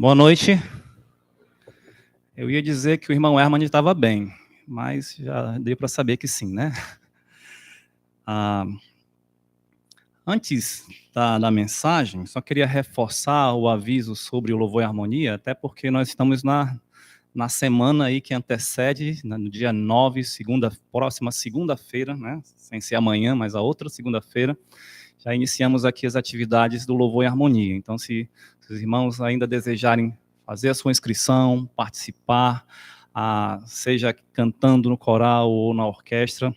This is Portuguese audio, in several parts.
Boa noite. Eu ia dizer que o irmão Herman estava bem, mas já deu para saber que sim, né? Antes da mensagem, só queria reforçar o aviso sobre o louvor e harmonia, até porque nós estamos na semana aí que antecede, no dia 9, próxima segunda-feira, né? Sem ser amanhã, mas a outra segunda-feira, já iniciamos aqui as atividades do louvor e harmonia. Então, se os irmãos ainda desejarem fazer a sua inscrição, participar, seja cantando no coral ou na orquestra,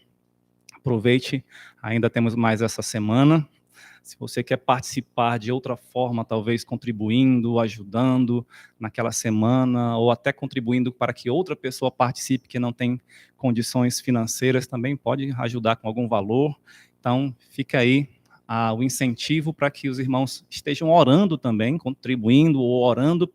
aproveite, ainda temos mais essa semana. Se você quer participar de outra forma, talvez contribuindo, ajudando naquela semana, ou até contribuindo para que outra pessoa participe que não tem condições financeiras, também pode ajudar com algum valor. Então, fica aí o incentivo para que os irmãos estejam orando também, contribuindo ou orando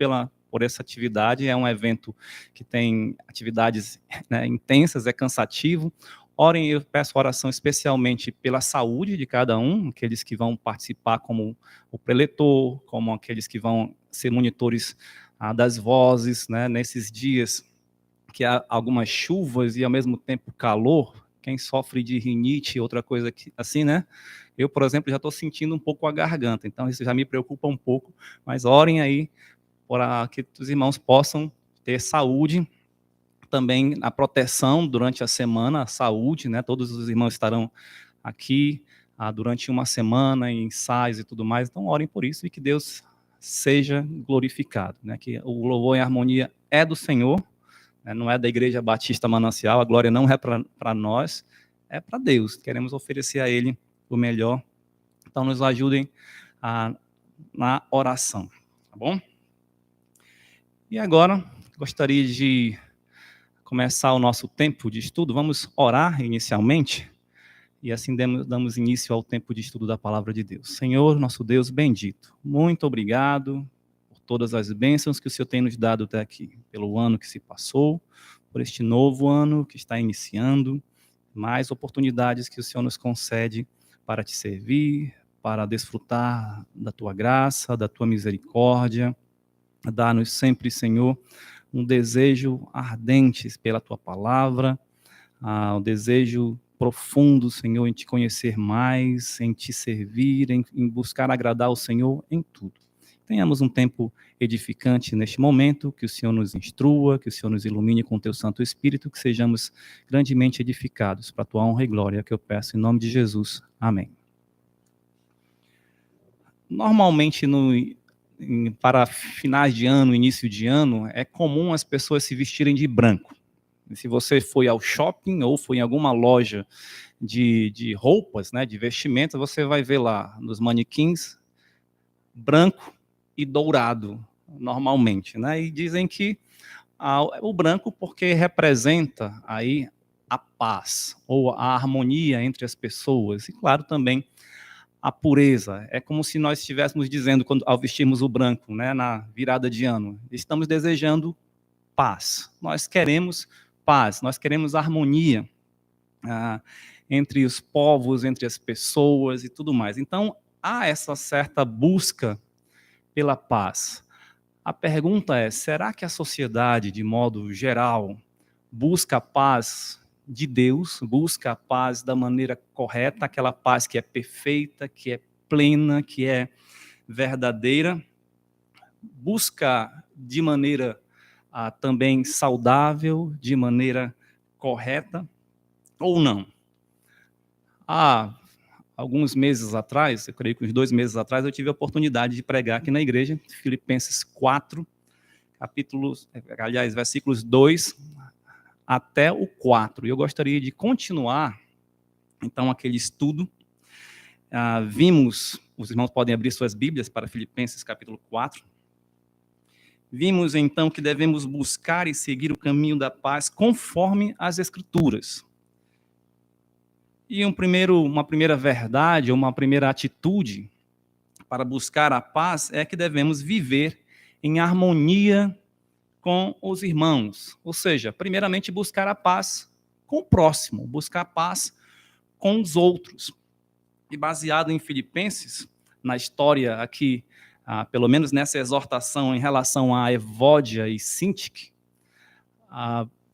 por essa atividade. É um evento que tem atividades, né, intensas, é cansativo. Orem, eu peço oração especialmente pela saúde de cada um, aqueles que vão participar como o preletor, como aqueles que vão ser monitores das vozes, né, nesses dias que há algumas chuvas e ao mesmo tempo calor. Quem sofre de rinite, outra coisa assim, né? Eu, por exemplo, já estou sentindo um pouco a garganta, então isso já me preocupa um pouco, mas orem aí para que os irmãos possam ter saúde, também a proteção durante a semana, a saúde, né? Todos os irmãos estarão aqui durante uma semana, em ensaios e tudo mais, então orem por isso e que Deus seja glorificado, né? Que o louvor e a harmonia é do Senhor, né? Não é da Igreja Batista Manancial, a glória não é para nós, é para Deus, queremos oferecer a Ele o melhor, então nos ajudem na oração, tá bom? E agora, gostaria de começar o nosso tempo de estudo. Vamos orar inicialmente e assim damos início ao tempo de estudo da palavra de Deus. Senhor, nosso Deus bendito, muito obrigado por todas as bênçãos que o Senhor tem nos dado até aqui, pelo ano que se passou, por este novo ano que está iniciando, mais oportunidades que o Senhor nos concede para te servir, para desfrutar da tua graça, da tua misericórdia. Dá-nos sempre, Senhor, um desejo ardente pela tua palavra, um desejo profundo, Senhor, em te conhecer mais, em te servir, em buscar agradar ao Senhor em tudo. Tenhamos um tempo edificante neste momento, que o Senhor nos instrua, que o Senhor nos ilumine com o teu Santo Espírito, que sejamos grandemente edificados para a tua honra e glória, que eu peço em nome de Jesus. Amém. Normalmente, para finais de ano, início de ano, é comum as pessoas se vestirem de branco. Se você foi ao shopping ou foi em alguma loja de roupas, né, de vestimentas, você vai ver lá nos manequins branco e dourado, normalmente, né? E dizem que o branco porque representa aí a paz ou a harmonia entre as pessoas e, claro, também a pureza. É como se nós estivéssemos dizendo, ao vestirmos o branco, né, na virada de ano, estamos desejando paz. Nós queremos paz, nós queremos harmonia entre os povos, entre as pessoas e tudo mais. Então, há essa certa busca pela paz. A pergunta é, será que a sociedade, de modo geral, busca a paz de Deus, busca a paz da maneira correta, aquela paz que é perfeita, que é plena, que é verdadeira, busca de maneira também saudável, de maneira correta, ou não? Há alguns meses atrás, eu creio que uns 2 meses atrás, eu tive a oportunidade de pregar aqui na igreja, Filipenses 4, versículos 2 até o 4. E eu gostaria de continuar, então, aquele estudo. Os irmãos podem abrir suas Bíblias para Filipenses capítulo 4. Vimos, então, que devemos buscar e seguir o caminho da paz conforme as Escrituras. E uma primeira verdade, uma primeira atitude para buscar a paz é que devemos viver em harmonia com os irmãos. Ou seja, primeiramente buscar a paz com o próximo, buscar a paz com os outros. E baseado em Filipenses, na história aqui pelo menos nessa exortação em relação a Evódia e Sintique,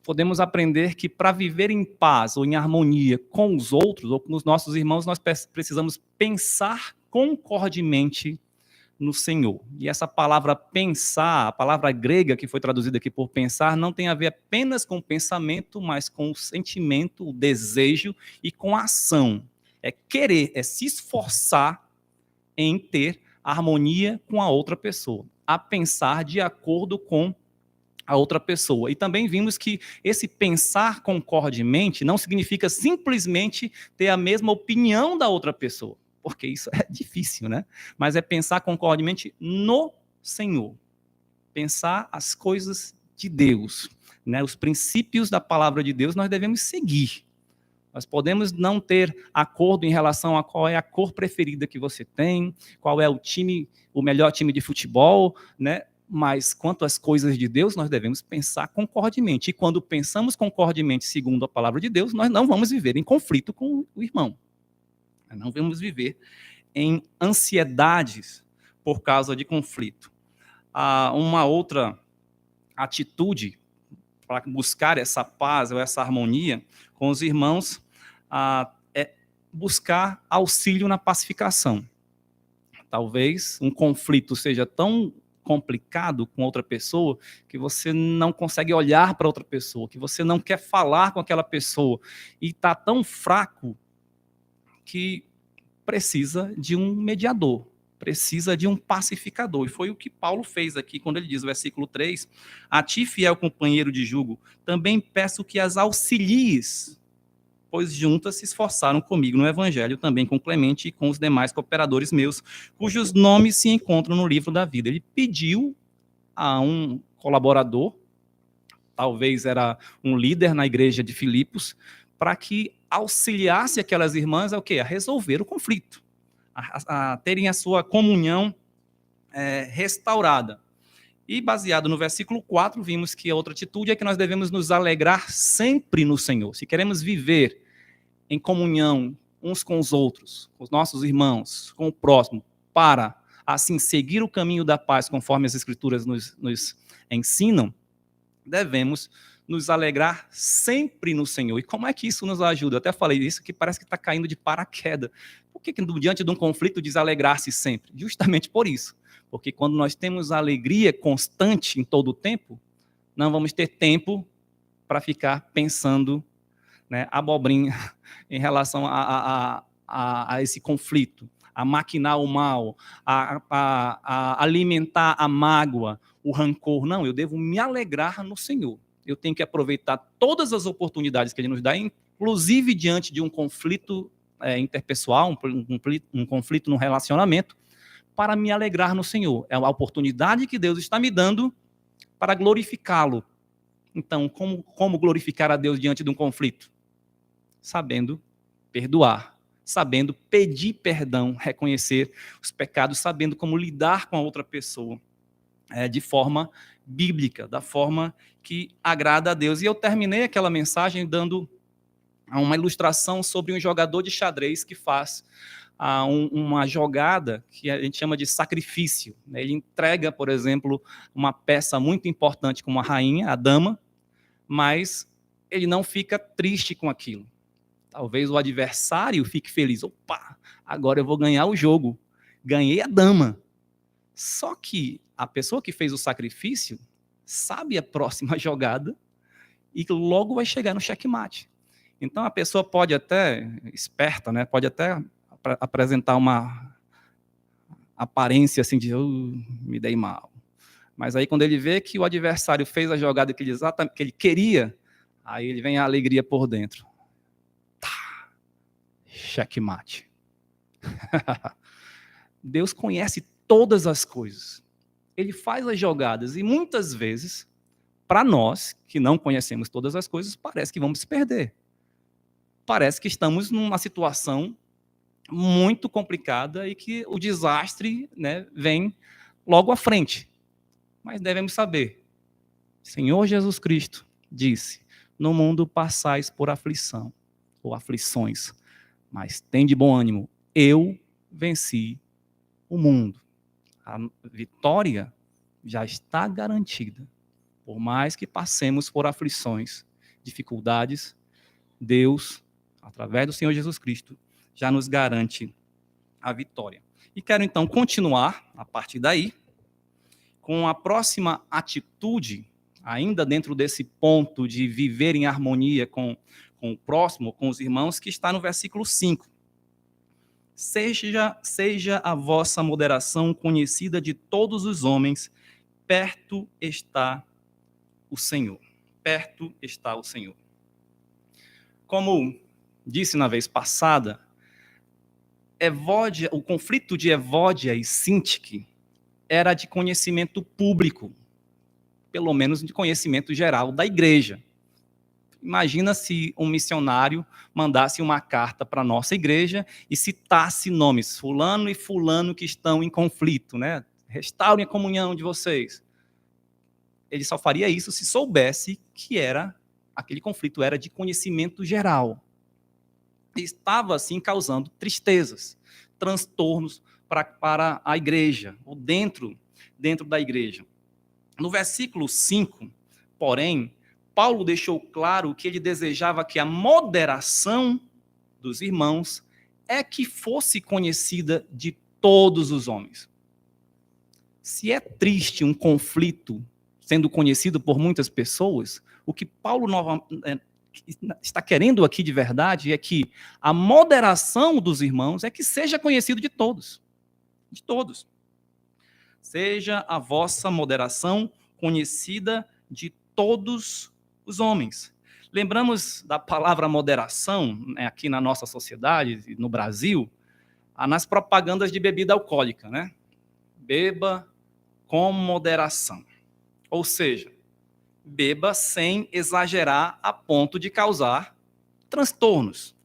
podemos aprender que para viver em paz ou em harmonia com os outros ou com os nossos irmãos, nós precisamos pensar concordemente no Senhor. E essa palavra pensar, a palavra grega que foi traduzida aqui por pensar, não tem a ver apenas com o pensamento, mas com o sentimento, o desejo e com a ação. É querer, é se esforçar em ter harmonia com a outra pessoa, a pensar de acordo com a outra pessoa. E também vimos que esse pensar concordemente não significa simplesmente ter a mesma opinião da outra pessoa, porque isso é difícil, né? Mas é pensar concordemente no Senhor. Pensar as coisas de Deus, né? Os princípios da palavra de Deus nós devemos seguir. Nós podemos não ter acordo em relação a qual é a cor preferida que você tem, qual é o melhor time de futebol, né? Mas quanto às coisas de Deus, nós devemos pensar concordemente. E quando pensamos concordemente segundo a palavra de Deus, nós não vamos viver em conflito com o irmão. Não vamos viver em ansiedades por causa de conflito. Uma outra atitude para buscar essa paz ou essa harmonia com os irmãos é buscar auxílio na pacificação. Talvez um conflito seja tão complicado com outra pessoa que você não consegue olhar para outra pessoa, que você não quer falar com aquela pessoa e está tão fraco que precisa de um mediador, precisa de um pacificador. E foi o que Paulo fez aqui, quando ele diz, no versículo 3, a ti, fiel companheiro de jugo, também peço que as auxilies, pois juntas se esforçaram comigo no evangelho, também com Clemente e com os demais cooperadores meus, cujos nomes se encontram no livro da vida. Ele pediu a um colaborador, talvez era um líder na igreja de Filipos, para que auxiliasse aquelas irmãs a resolver o conflito, a terem a sua comunhão restaurada. E baseado no versículo 4, vimos que a outra atitude é que nós devemos nos alegrar sempre no Senhor. Se queremos viver em comunhão uns com os outros, com os nossos irmãos, com o próximo, para assim seguir o caminho da paz, conforme as Escrituras nos ensinam, devemos nos alegrar sempre no Senhor. E como é que isso nos ajuda? Eu até falei isso, que parece que está caindo de paraquedas. Por que diante de um conflito desalegrar-se sempre? Justamente por isso. Porque quando nós temos alegria constante em todo o tempo, não vamos ter tempo para ficar pensando, né, abobrinha em relação a esse conflito, a maquinar o mal, a alimentar a mágoa, o rancor. Não, eu devo me alegrar no Senhor. Eu tenho que aproveitar todas as oportunidades que Ele nos dá, inclusive diante de um conflito interpessoal, um conflito no relacionamento, para me alegrar no Senhor. É a oportunidade que Deus está me dando para glorificá-lo. Então, como glorificar a Deus diante de um conflito? Sabendo perdoar, sabendo pedir perdão, reconhecer os pecados, sabendo como lidar com a outra pessoa de forma bíblica, da forma que agrada a Deus. E eu terminei aquela mensagem dando uma ilustração sobre um jogador de xadrez que faz uma jogada que a gente chama de sacrifício. Ele entrega, por exemplo, uma peça muito importante como a rainha, a dama, mas ele não fica triste com aquilo. Talvez o adversário fique feliz. Opa, agora eu vou ganhar o jogo. Ganhei a dama. Só que a pessoa que fez o sacrifício sabe a próxima jogada e logo vai chegar no checkmate. Então a pessoa pode até, esperta, né, pode até apresentar uma aparência assim de me dei mal. Mas aí quando ele vê que o adversário fez a jogada que ele queria, aí ele vem a alegria por dentro. Checkmate. Deus conhece todas as coisas. Ele faz as jogadas e muitas vezes, para nós que não conhecemos todas as coisas, parece que vamos se perder. Parece que estamos numa situação muito complicada e que o desastre, né, vem logo à frente. Mas devemos saber, Senhor Jesus Cristo disse, no mundo passais por aflição, ou aflições, mas tem de bom ânimo, eu venci o mundo. A vitória já está garantida. Por mais que passemos por aflições, dificuldades, Deus, através do Senhor Jesus Cristo, já nos garante a vitória. E quero então continuar, a partir daí, com a próxima atitude, ainda dentro desse ponto de viver em harmonia com o próximo, com os irmãos, que está no versículo 5. Seja a vossa moderação conhecida de todos os homens, perto está o Senhor. Perto está o Senhor. Como disse na vez passada, o conflito de Evódia e Sintique era de conhecimento público, pelo menos de conhecimento geral da igreja. Imagina se um missionário mandasse uma carta para a nossa igreja e citasse nomes, fulano e fulano que estão em conflito, né? Restaurem a comunhão de vocês. Ele só faria isso se soubesse que aquele conflito era de conhecimento geral. Estava, assim, causando tristezas, transtornos para a igreja, ou dentro da igreja. No versículo 5, porém, Paulo deixou claro que ele desejava que a moderação dos irmãos é que fosse conhecida de todos os homens. Se é triste um conflito sendo conhecido por muitas pessoas, o que Paulo está querendo aqui de verdade é que a moderação dos irmãos é que seja conhecido de todos. De todos. Seja a vossa moderação conhecida de todos os homens. Lembramos da palavra moderação, né, aqui na nossa sociedade, no Brasil, nas propagandas de bebida alcoólica, né? Beba com moderação. Ou seja, beba sem exagerar a ponto de causar transtornos.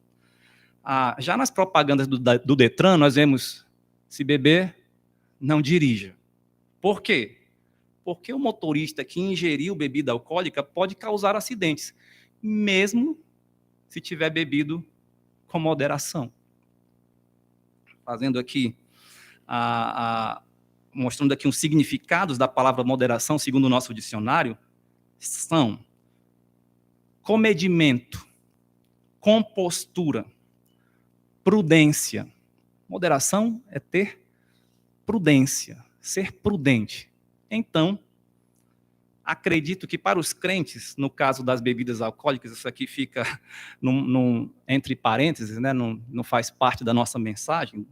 Já nas propagandas do Detran, nós vemos, se beber, não dirija. Por quê? Porque o motorista que ingeriu bebida alcoólica pode causar acidentes, mesmo se tiver bebido com moderação. Fazendo aqui, mostrando aqui os significados da palavra moderação, segundo o nosso dicionário, são comedimento, compostura, prudência. Moderação é ter prudência, ser prudente. Então, acredito que para os crentes, no caso das bebidas alcoólicas, isso aqui fica entre parênteses, né? Não faz parte da nossa mensagem.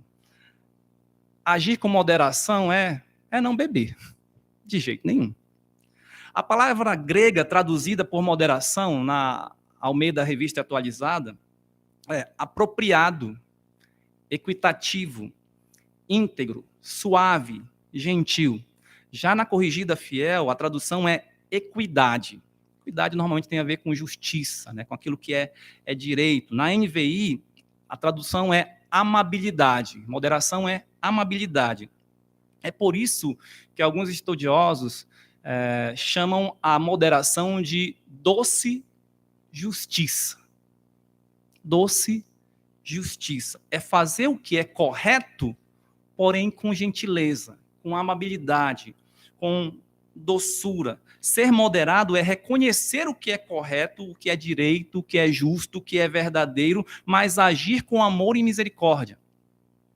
Agir com moderação é não beber, de jeito nenhum. A palavra grega traduzida por moderação na Almeida Revista Atualizada é apropriado, equitativo, íntegro, suave, gentil. Já na Corrigida Fiel, a tradução é equidade. Equidade normalmente tem a ver com justiça, né, com aquilo que é direito. Na NVI, a tradução é amabilidade. Moderação é amabilidade. É por isso que alguns estudiosos chamam a moderação de doce justiça. Doce justiça. É fazer o que é correto, porém com gentileza, com amabilidade, com doçura. Ser moderado é reconhecer o que é correto, o que é direito, o que é justo, o que é verdadeiro, mas agir com amor e misericórdia.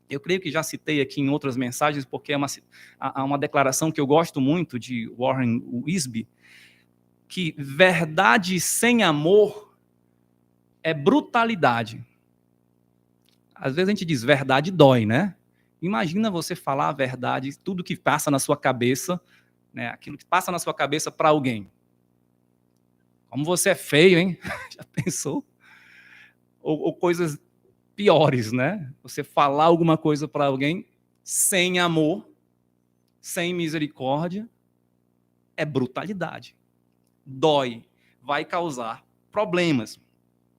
Eu creio que já citei aqui em outras mensagens, porque é uma declaração que eu gosto muito de Warren Wiersbe, que verdade sem amor é brutalidade. Às vezes a gente diz verdade dói, né? Imagina você falar a verdade, tudo que passa na sua cabeça, né, aquilo que passa na sua cabeça para alguém. Como você é feio, hein? Já pensou? Ou coisas piores, né? Você falar alguma coisa para alguém sem amor, sem misericórdia, é brutalidade. Dói, vai causar problemas.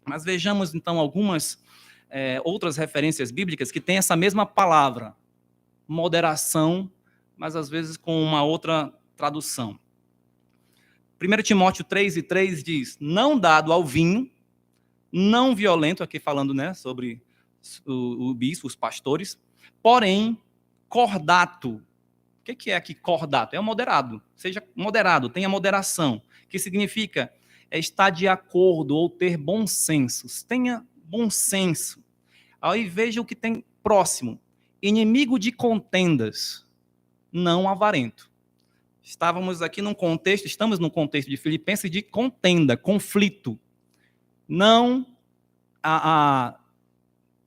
Mas vejamos, então, algumas outras referências bíblicas que têm essa mesma palavra, moderação, mas às vezes com uma outra tradução. 1 Timóteo 3:3 diz, não dado ao vinho, não violento, aqui falando, né, sobre o bispo, os pastores, porém, cordato, O que é aqui cordato? É o moderado. Seja moderado, tenha moderação. Que significa estar de acordo ou ter bom senso. Tenha bom senso. Aí veja o que tem próximo. Inimigo de contendas, não avarento. Estamos num contexto de Filipenses de contenda, conflito. Não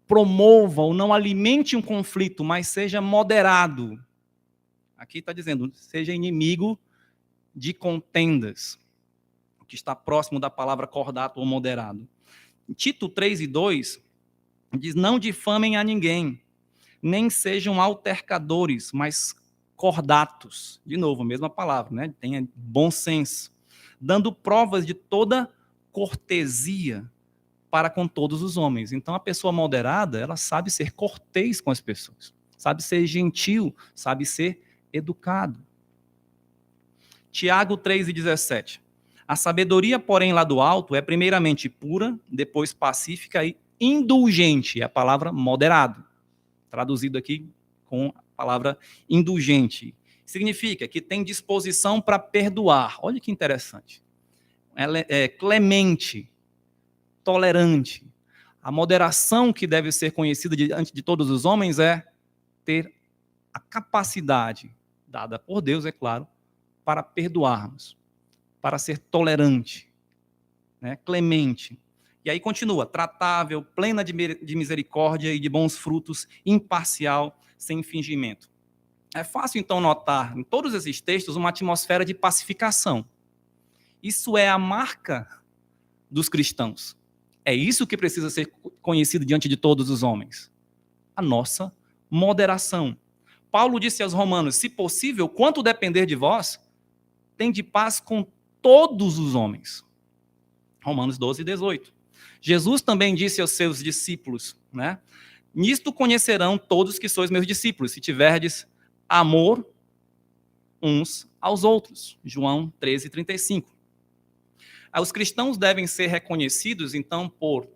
promova ou não alimente um conflito, mas seja moderado. Aqui está dizendo, seja inimigo de contendas, o que está próximo da palavra cordato ou moderado. Tito 3:2 diz, não difamem a ninguém, nem sejam altercadores, mas cordatos. De novo, a mesma palavra, né? Tenha bom senso. Dando provas de toda cortesia para com todos os homens. Então, a pessoa moderada, ela sabe ser cortês com as pessoas. Sabe ser gentil, sabe ser educado. Tiago 3:17. A sabedoria, porém, lá do alto, é primeiramente pura, depois pacífica e indulgente. É a palavra moderado. Traduzido aqui com a palavra indulgente. Significa que tem disposição para perdoar. Olha que interessante. Ela é clemente, tolerante. A moderação que deve ser conhecida diante de todos os homens é ter a capacidade, dada por Deus, é claro, para perdoarmos, para ser tolerante, né, clemente. E aí continua, tratável, plena de misericórdia e de bons frutos, imparcial, sem fingimento. É fácil, então, notar em todos esses textos uma atmosfera de pacificação. Isso é a marca dos cristãos. É isso que precisa ser conhecido diante de todos os homens. A nossa moderação. Paulo disse aos romanos, se possível, quanto depender de vós, tende paz com todos os homens. Romanos 12:18. Jesus também disse aos seus discípulos, né? Nisto conhecerão todos que sois meus discípulos, se tiverdes amor uns aos outros. João 13:35. Os cristãos devem ser reconhecidos, então, por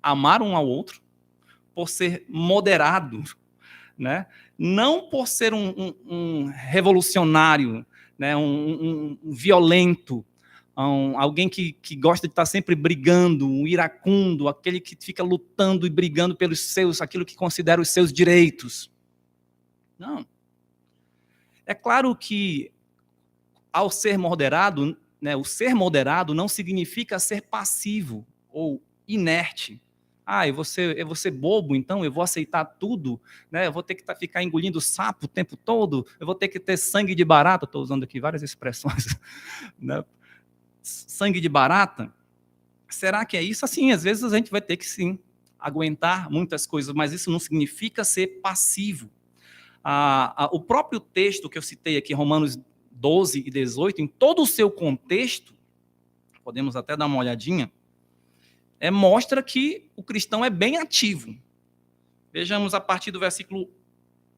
amar um ao outro, por ser moderado, né? Não por ser um revolucionário, né? um violento, alguém que gosta de estar sempre brigando, um iracundo, aquele que fica lutando e brigando pelos seus, aquilo que considera os seus direitos. Não. É claro que, ao ser moderado, né, o ser moderado não significa ser passivo ou inerte. Eu vou ser bobo, então eu vou aceitar tudo, né? Eu vou ter que ficar engolindo sapo o tempo todo, eu vou ter que ter sangue de barata, estou usando aqui várias expressões, né? Sangue de barata. Será que é isso? Assim, às vezes a gente vai ter que, sim, aguentar muitas coisas, mas isso não significa ser passivo. O próprio texto que eu citei aqui, Romanos 12:18, em todo o seu contexto, podemos até dar uma olhadinha, mostra que o cristão é bem ativo. Vejamos a partir do versículo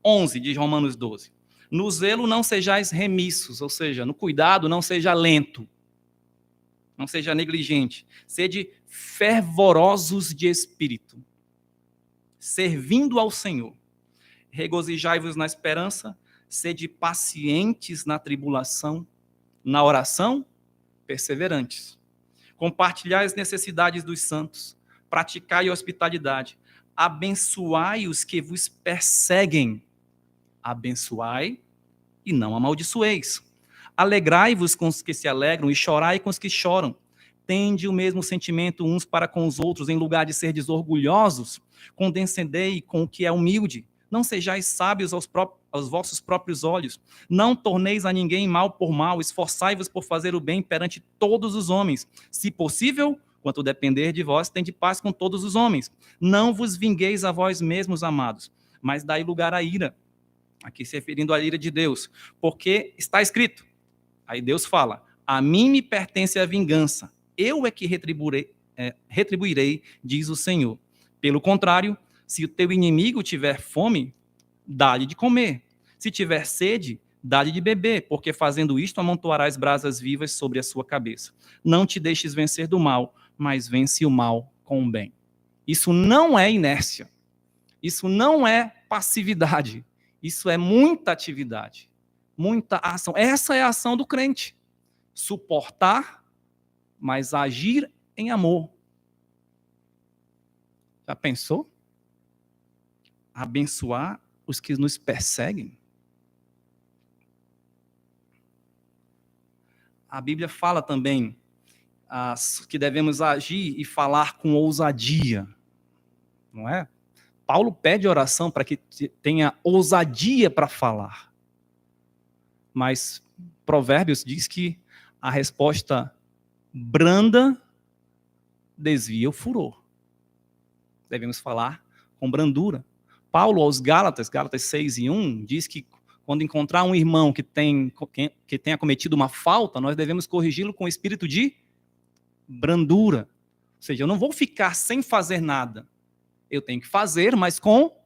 11 de Romanos 12. No zelo não sejais remissos, ou seja, no cuidado não seja lento, não seja negligente, sede fervorosos de espírito, servindo ao Senhor. Regozijai-vos na esperança, sede pacientes na tribulação, na oração, perseverantes. Compartilhai as necessidades dos santos, praticai a hospitalidade, abençoai os que vos perseguem, abençoai e não amaldiçoeis. Alegrai-vos com os que se alegram e chorai com os que choram. Tende o mesmo sentimento uns para com os outros, em lugar de serdes orgulhosos, condescendei com o que é humilde. Não sejais sábios aos vossos próprios olhos. Não torneis a ninguém mal por mal. Esforçai-vos por fazer o bem perante todos os homens. Se possível, quanto depender de vós, tende paz com todos os homens. Não vos vingueis a vós mesmos, amados, mas dai lugar à ira. Aqui se referindo à ira de Deus. Porque está escrito, aí Deus fala, a mim me pertence a vingança. Eu é que retribuirei, diz o Senhor. Pelo contrário, se o teu inimigo tiver fome, dá-lhe de comer. Se tiver sede, dá-lhe de beber, porque fazendo isto amontoarás brasas vivas sobre a sua cabeça. Não te deixes vencer do mal, mas vence o mal com o bem. Isso não é inércia. Isso não é passividade. Isso é muita atividade. muita ação. Essa é a ação do crente. Suportar, mas agir em amor. Já pensou? Abençoar os que nos perseguem? A Bíblia fala também que devemos agir e falar com ousadia, não é? Paulo pede oração para que tenha ousadia para falar. Mas Provérbios diz que a resposta branda desvia o furor. Devemos falar com brandura. Paulo aos Gálatas 6:1, diz que quando encontrar um irmão que tenha cometido uma falta, nós devemos corrigi-lo com espírito de brandura. Ou seja, eu não vou ficar sem fazer nada. Eu tenho que fazer, mas com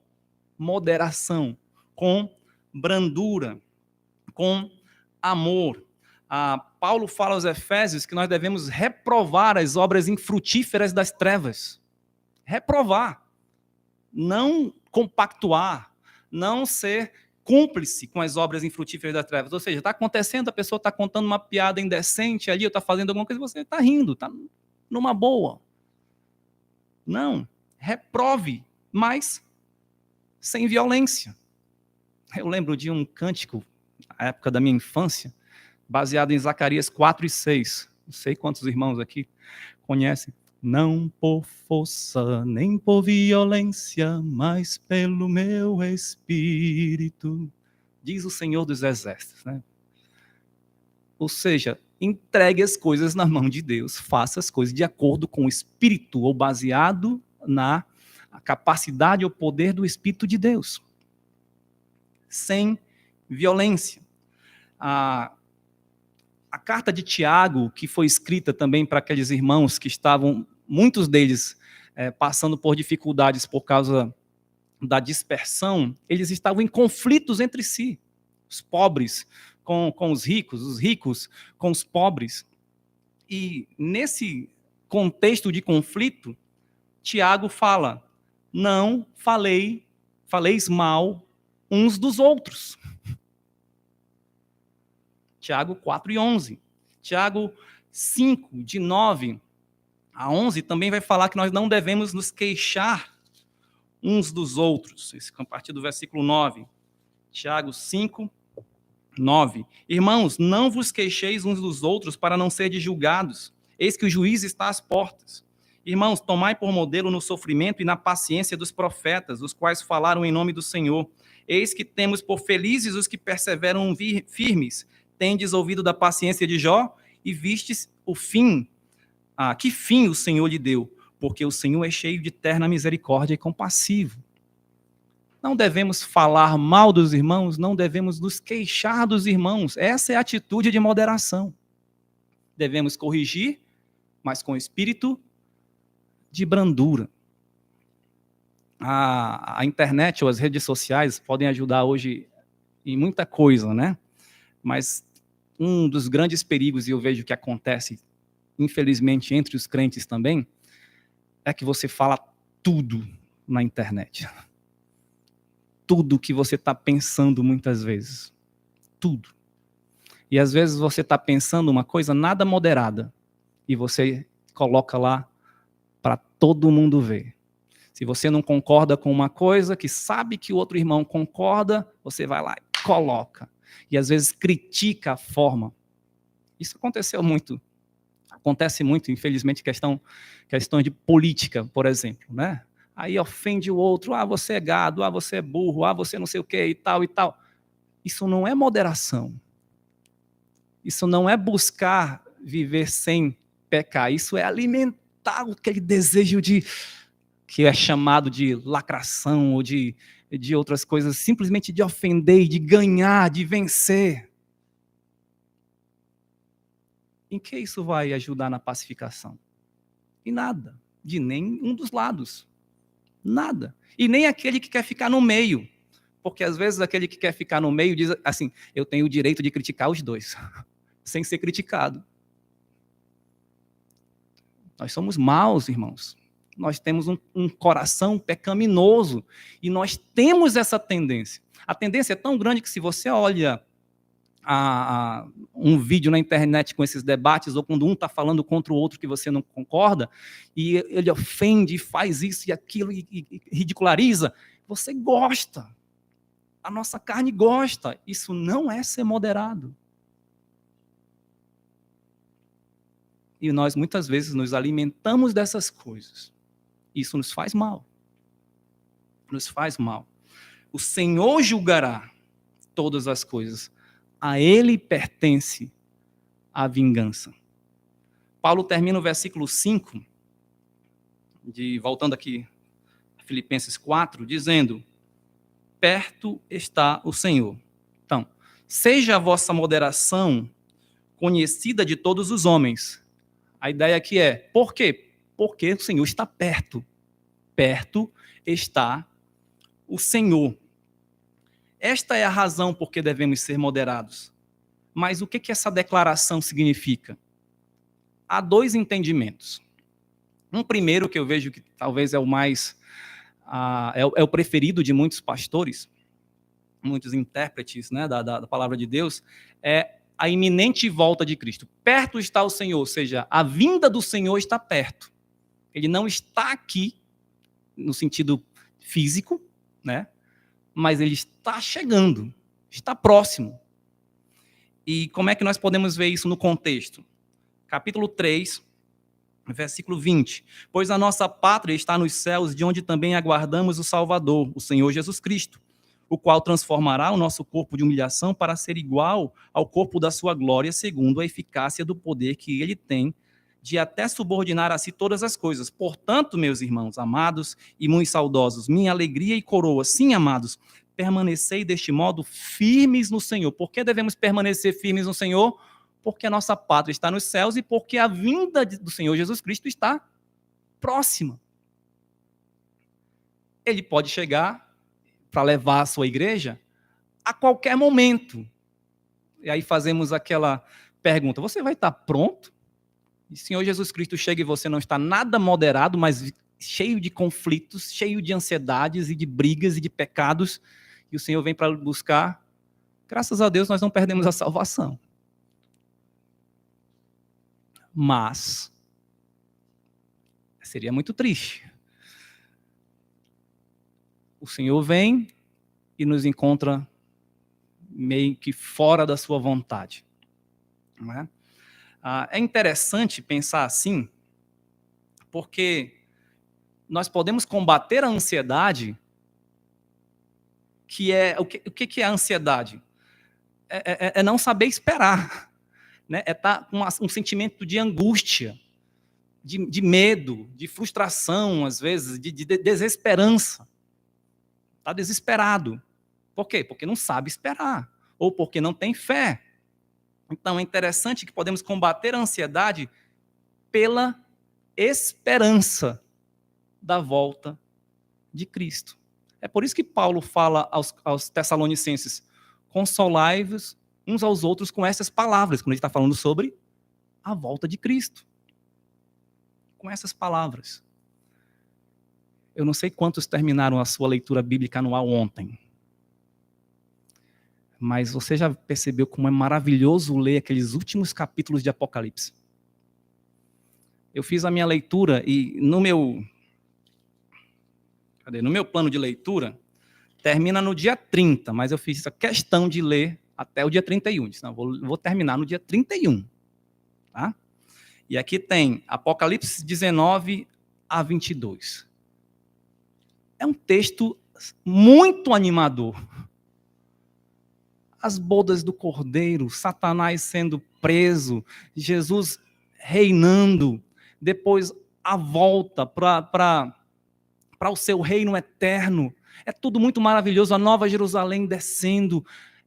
moderação, com brandura, com amor. Paulo fala aos Efésios que nós devemos reprovar as obras infrutíferas das trevas. Reprovar. Não compactuar. Não ser cúmplice com as obras infrutíferas das trevas. Ou seja, está acontecendo, a pessoa está contando uma piada indecente ali, ou está fazendo alguma coisa, você está rindo, está numa boa. Não. Reprove, mas sem violência. Eu lembro de um cântico, na época da minha infância, baseado em Zacarias 4:6. Não sei quantos irmãos aqui conhecem. Não por força, nem por violência, mas pelo meu espírito, diz o Senhor dos Exércitos, né? Ou seja, entregue as coisas na mão de Deus, faça as coisas de acordo com o Espírito, ou baseado na capacidade ou poder do Espírito de Deus. Sem violência. A carta de Tiago, que foi escrita também para aqueles irmãos que estavam, muitos deles, passando por dificuldades por causa da dispersão, eles estavam em conflitos entre si. Os pobres com os ricos com os pobres. E nesse contexto de conflito, Tiago fala, não faleis mal uns dos outros. Tiago 4:11. Tiago 5, de 9 a 11, também vai falar que nós não devemos nos queixar uns dos outros. Isso a partir do versículo 9. Tiago 5, 9. Irmãos, não vos queixeis uns dos outros para não serdes julgados. Eis que o juiz está às portas. Irmãos, tomai por modelo no sofrimento e na paciência dos profetas, os quais falaram em nome do Senhor. Eis que temos por felizes os que perseveram firmes. Tendes ouvido da paciência de Jó e vistes o fim. Que fim o Senhor lhe deu? Porque o Senhor é cheio de terna misericórdia e compassivo. Não devemos falar mal dos irmãos, não devemos nos queixar dos irmãos. Essa é a atitude de moderação. Devemos corrigir, mas com espírito de brandura. A internet ou as redes sociais podem ajudar hoje em muita coisa, né? Mas um dos grandes perigos, e eu vejo que acontece, infelizmente, entre os crentes também, é que você fala tudo na internet. Tudo que você está pensando muitas vezes. Tudo. E às vezes você está pensando uma coisa nada moderada, e você coloca lá para todo mundo ver. Se você não concorda com uma coisa, que sabe que o outro irmão concorda, você vai lá e coloca. E às vezes critica a forma. Isso acontece muito, infelizmente, questões de política, por exemplo, né? Aí ofende o outro, você é gado, você é burro, você não sei o quê, e tal, e tal. Isso não é moderação. Isso não é buscar viver sem pecar. Isso é alimentar aquele desejo que é chamado de lacração ou de outras coisas, simplesmente de ofender, de ganhar, de vencer. Em que isso vai ajudar na pacificação? Em nada, de nenhum dos lados. Nada. E nem aquele que quer ficar no meio. Porque às vezes aquele que quer ficar no meio diz assim, eu tenho o direito de criticar os dois, sem ser criticado. Nós somos maus, irmãos. Nós temos um coração pecaminoso e nós temos essa tendência. A tendência é tão grande que se você olha um vídeo na internet com esses debates, ou quando um está falando contra o outro que você não concorda, e ele ofende, faz isso e aquilo, e ridiculariza, você gosta. A nossa carne gosta. Isso não é ser moderado. E nós, muitas vezes, nos alimentamos dessas coisas. Isso nos faz mal. Nos faz mal. O Senhor julgará todas as coisas. A Ele pertence a vingança. Paulo termina o versículo 5, voltando aqui a Filipenses 4, dizendo: perto está o Senhor. Então, seja a vossa moderação conhecida de todos os homens. A ideia aqui é, por quê? Porque o Senhor está perto. Perto está o Senhor. Esta é a razão por que devemos ser moderados. Mas o que essa declaração significa? Há dois entendimentos. Um primeiro, que eu vejo que talvez é o mais... é o preferido de muitos pastores, muitos intérpretes, né, da palavra de Deus, é a iminente volta de Cristo. Perto está o Senhor, ou seja, a vinda do Senhor está perto. Ele não está aqui, no sentido físico, né, mas ele está chegando, está próximo. E como é que nós podemos ver isso no contexto? Capítulo 3, versículo 20. Pois a nossa pátria está nos céus, de onde também aguardamos o Salvador, o Senhor Jesus Cristo, o qual transformará o nosso corpo de humilhação para ser igual ao corpo da sua glória, segundo a eficácia do poder que ele tem de até subordinar a si todas as coisas. Portanto, meus irmãos, amados e muito saudosos, minha alegria e coroa, sim, amados, permanecei deste modo firmes no Senhor. Por que devemos permanecer firmes no Senhor? Porque a nossa pátria está nos céus e porque a vinda do Senhor Jesus Cristo está próxima. Ele pode chegar para levar a sua igreja a qualquer momento. E aí fazemos aquela pergunta: você vai estar pronto? E o Senhor Jesus Cristo chega e você não está nada moderado, mas cheio de conflitos, cheio de ansiedades e de brigas e de pecados, e o Senhor vem para buscar. Graças a Deus nós não perdemos a salvação. Mas seria muito triste. O Senhor vem e nos encontra meio que fora da sua vontade. Não é? É interessante pensar assim, porque nós podemos combater a ansiedade, que é... O que é a ansiedade? É não saber esperar. Né? É estar com um sentimento de angústia, de medo, de frustração, às vezes, de desesperança. Está desesperado. Por quê? Porque não sabe esperar, ou porque não tem fé. Então, é interessante que podemos combater a ansiedade pela esperança da volta de Cristo. É por isso que Paulo fala aos Tessalonicenses: consolai-vos uns aos outros com essas palavras, quando ele está falando sobre a volta de Cristo. Com essas palavras. Eu não sei quantos terminaram a sua leitura bíblica anual ontem, mas você já percebeu como é maravilhoso ler aqueles últimos capítulos de Apocalipse? Eu fiz a minha leitura e no meu plano de leitura, termina no dia 30, mas eu fiz a questão de ler até o dia 31. Então, vou terminar no dia 31. Tá? E aqui tem Apocalipse 19 a 22. É um texto muito animador. As bodas do Cordeiro, Satanás sendo preso, Jesus reinando, depois a volta para o seu reino eterno. É tudo muito maravilhoso, a Nova Jerusalém descendo.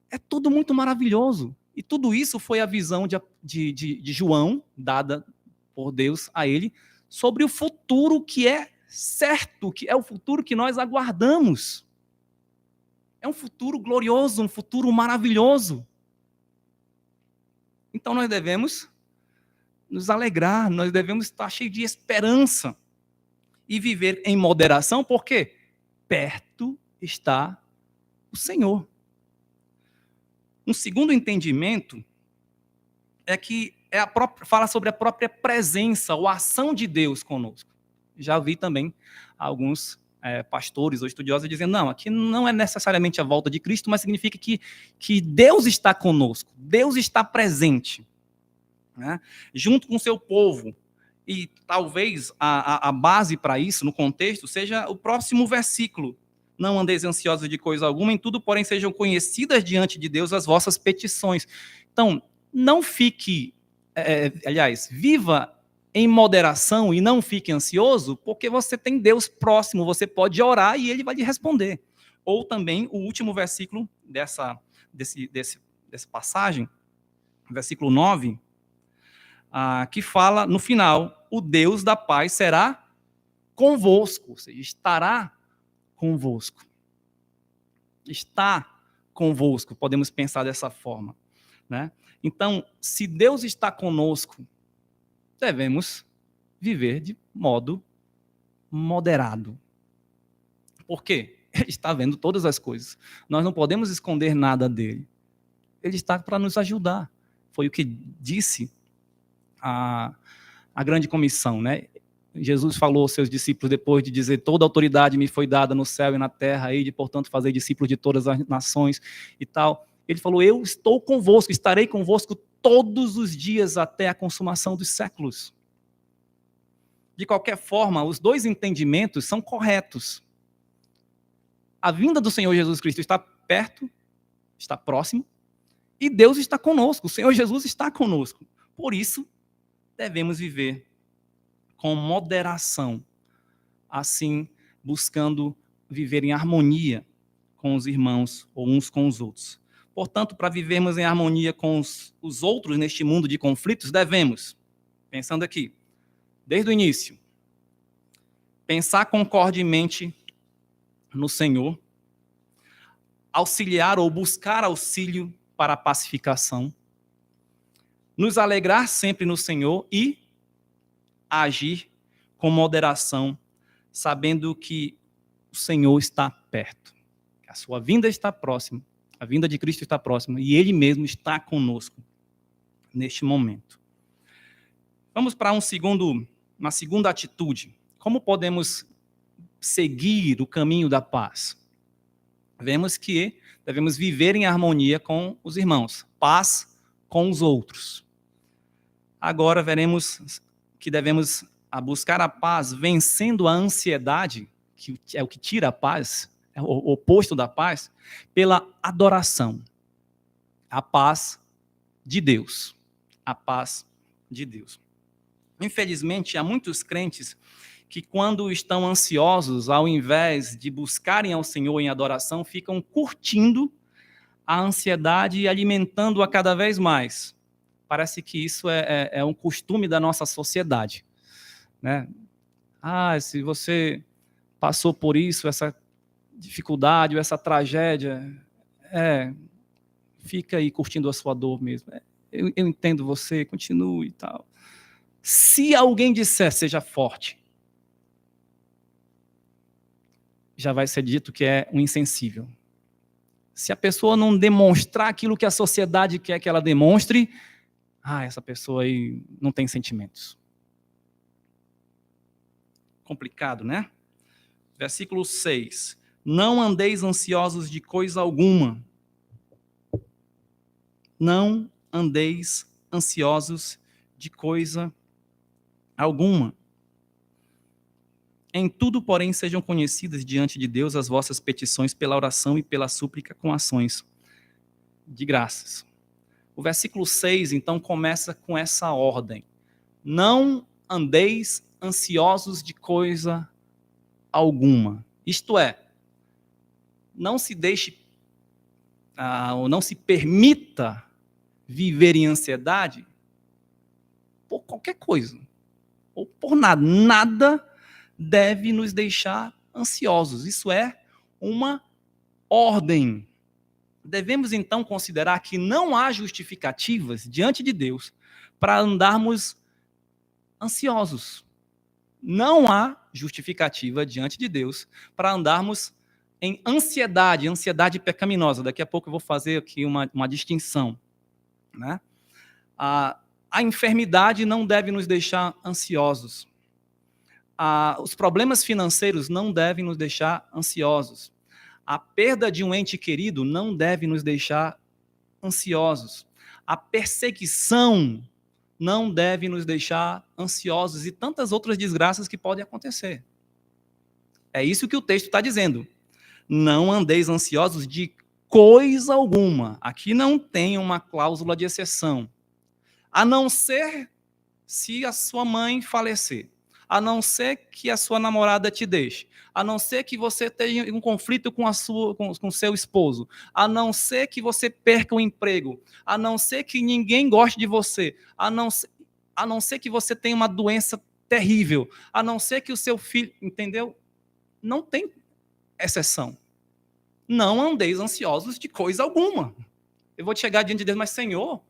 É tudo muito maravilhoso. E tudo isso foi a visão de João, dada por Deus a ele, sobre o futuro que é certo, que é o futuro que nós aguardamos. É um futuro glorioso, um futuro maravilhoso. Então nós devemos nos alegrar, nós devemos estar cheios de esperança e viver em moderação, porque perto está o Senhor. Um segundo entendimento é que fala sobre a própria presença ou ação de Deus conosco. Já vi também alguns pastores ou estudiosos dizendo, não, aqui não é necessariamente a volta de Cristo, mas significa que Deus está conosco, Deus está presente, né, junto com o seu povo. E talvez a base para isso, no contexto, seja o próximo versículo. Não andeis ansiosos de coisa alguma, em tudo, porém, sejam conhecidas diante de Deus as vossas petições. Então, não fique, aliás, viva em moderação e não fique ansioso, porque você tem Deus próximo, você pode orar e Ele vai lhe responder. Ou também o último versículo dessa passagem, versículo 9, que fala no final, o Deus da paz será convosco, ou seja, estará convosco. Está convosco, podemos pensar dessa forma, né? Então, se Deus está conosco, devemos viver de modo moderado. Por quê? Ele está vendo todas as coisas. Nós não podemos esconder nada dele. Ele está para nos ajudar. Foi o que disse a grande comissão, né? Jesus falou aos seus discípulos depois de dizer, toda autoridade me foi dada no céu e na terra, e de, portanto, fazer discípulos de todas as nações e tal. Ele falou, eu estou convosco, estarei convosco todos os dias até a consumação dos séculos. De qualquer forma, os dois entendimentos são corretos. A vinda do Senhor Jesus Cristo está perto, está próximo, e Deus está conosco, o Senhor Jesus está conosco. Por isso, devemos viver com moderação, assim, buscando viver em harmonia com os irmãos ou uns com os outros. Portanto, para vivermos em harmonia com os outros neste mundo de conflitos, devemos, pensando aqui, desde o início, pensar concordemente no Senhor, auxiliar ou buscar auxílio para a pacificação, nos alegrar sempre no Senhor e agir com moderação, sabendo que o Senhor está perto, que a sua vinda está próxima, a vinda de Cristo está próxima e Ele mesmo está conosco neste momento. Vamos para uma segunda atitude. Como podemos seguir o caminho da paz? Vemos que devemos viver em harmonia com os irmãos, paz com os outros. Agora veremos que devemos buscar a paz vencendo a ansiedade, que é o que tira a paz, é o oposto da paz, pela adoração. A paz de Deus. A paz de Deus. Infelizmente, há muitos crentes que, quando estão ansiosos, ao invés de buscarem ao Senhor em adoração, ficam curtindo a ansiedade e alimentando-a cada vez mais. Parece que isso é um costume da nossa sociedade, né? Se você passou por isso, essa dificuldade, essa tragédia, fica aí curtindo a sua dor mesmo. Eu entendo você, continue e tal. Se alguém disser, seja forte, já vai ser dito que é um insensível. Se a pessoa não demonstrar aquilo que a sociedade quer que ela demonstre, essa pessoa aí não tem sentimentos. Complicado, né? Versículo 6. Não andeis ansiosos de coisa alguma. Não andeis ansiosos de coisa alguma. Em tudo, porém, sejam conhecidas diante de Deus as vossas petições pela oração e pela súplica com ações de graças. O versículo 6, então, começa com essa ordem. Não andeis ansiosos de coisa alguma. Isto é, não se deixe, ou não se permita viver em ansiedade por qualquer coisa, ou por nada. Nada deve nos deixar ansiosos. Isso é uma ordem. Devemos, então, considerar que não há justificativas diante de Deus para andarmos ansiosos. Não há justificativa diante de Deus para andarmos em ansiedade, ansiedade pecaminosa. Daqui a pouco eu vou fazer aqui uma distinção, né? A enfermidade não deve nos deixar ansiosos. Os problemas financeiros não devem nos deixar ansiosos. A perda de um ente querido não deve nos deixar ansiosos. A perseguição não deve nos deixar ansiosos e tantas outras desgraças que podem acontecer. É isso que o texto está dizendo. Não andeis ansiosos de coisa alguma. Aqui não tem uma cláusula de exceção. A não ser se a sua mãe falecer. A não ser que a sua namorada te deixe. A não ser que você tenha um conflito com seu esposo. A não ser que você perca o emprego. A não ser que ninguém goste de você. A não ser que você tenha uma doença terrível. A não ser que o seu filho... Entendeu? Não tem exceção. Não andeis ansiosos de coisa alguma. Eu vou chegar diante de Deus, mas Senhor,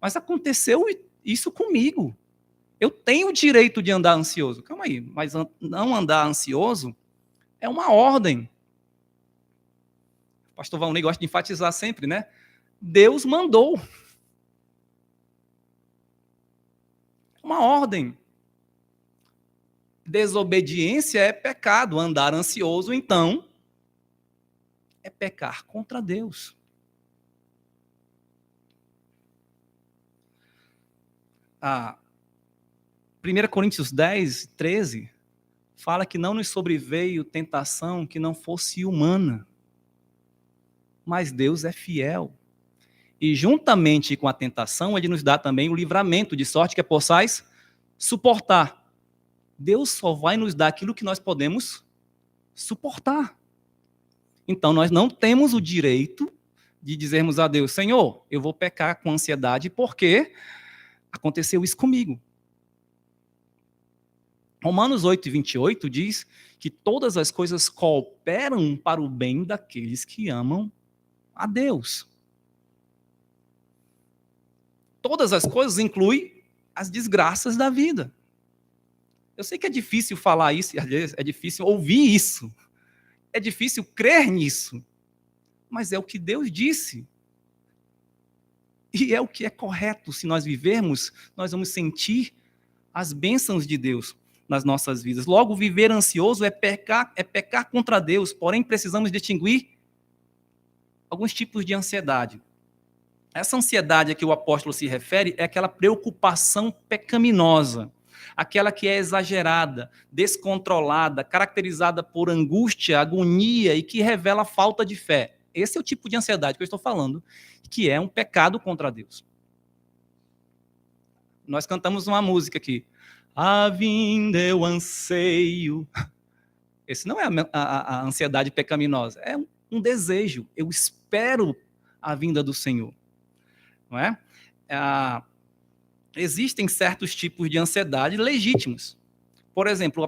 mas aconteceu isso comigo. Eu tenho o direito de andar ansioso. Calma aí, mas não andar ansioso é uma ordem. O pastor Valnei gosta de enfatizar sempre, né? Deus mandou. Uma ordem. Desobediência é pecado. Andar ansioso, então, é pecar contra Deus. Ah, 1 Coríntios 10, 13, fala que não nos sobreveio tentação que não fosse humana. Mas Deus é fiel. E juntamente com a tentação, Ele nos dá também o livramento, de sorte que possais suportar. Deus só vai nos dar aquilo que nós podemos suportar. Então, nós não temos o direito de dizermos a Deus, Senhor, eu vou pecar com ansiedade porque aconteceu isso comigo. Romanos 8, 28 diz que todas as coisas cooperam para o bem daqueles que amam a Deus. Todas as coisas incluem as desgraças da vida. Eu sei que é difícil falar isso, é difícil ouvir isso, é difícil crer nisso, mas é o que Deus disse. E é o que é correto. Se nós vivermos, nós vamos sentir as bênçãos de Deus nas nossas vidas. Logo, viver ansioso é pecar contra Deus, porém precisamos distinguir alguns tipos de ansiedade. Essa ansiedade a que o apóstolo se refere é aquela preocupação pecaminosa, aquela que é exagerada, descontrolada, caracterizada por angústia, agonia e que revela falta de fé. Esse é o tipo de ansiedade que eu estou falando, que é um pecado contra Deus. Nós cantamos uma música aqui. A vinda eu anseio. Esse não é a ansiedade pecaminosa, é um desejo. Eu espero a vinda do Senhor. Não é? Existem certos tipos de ansiedade legítimos. Por exemplo,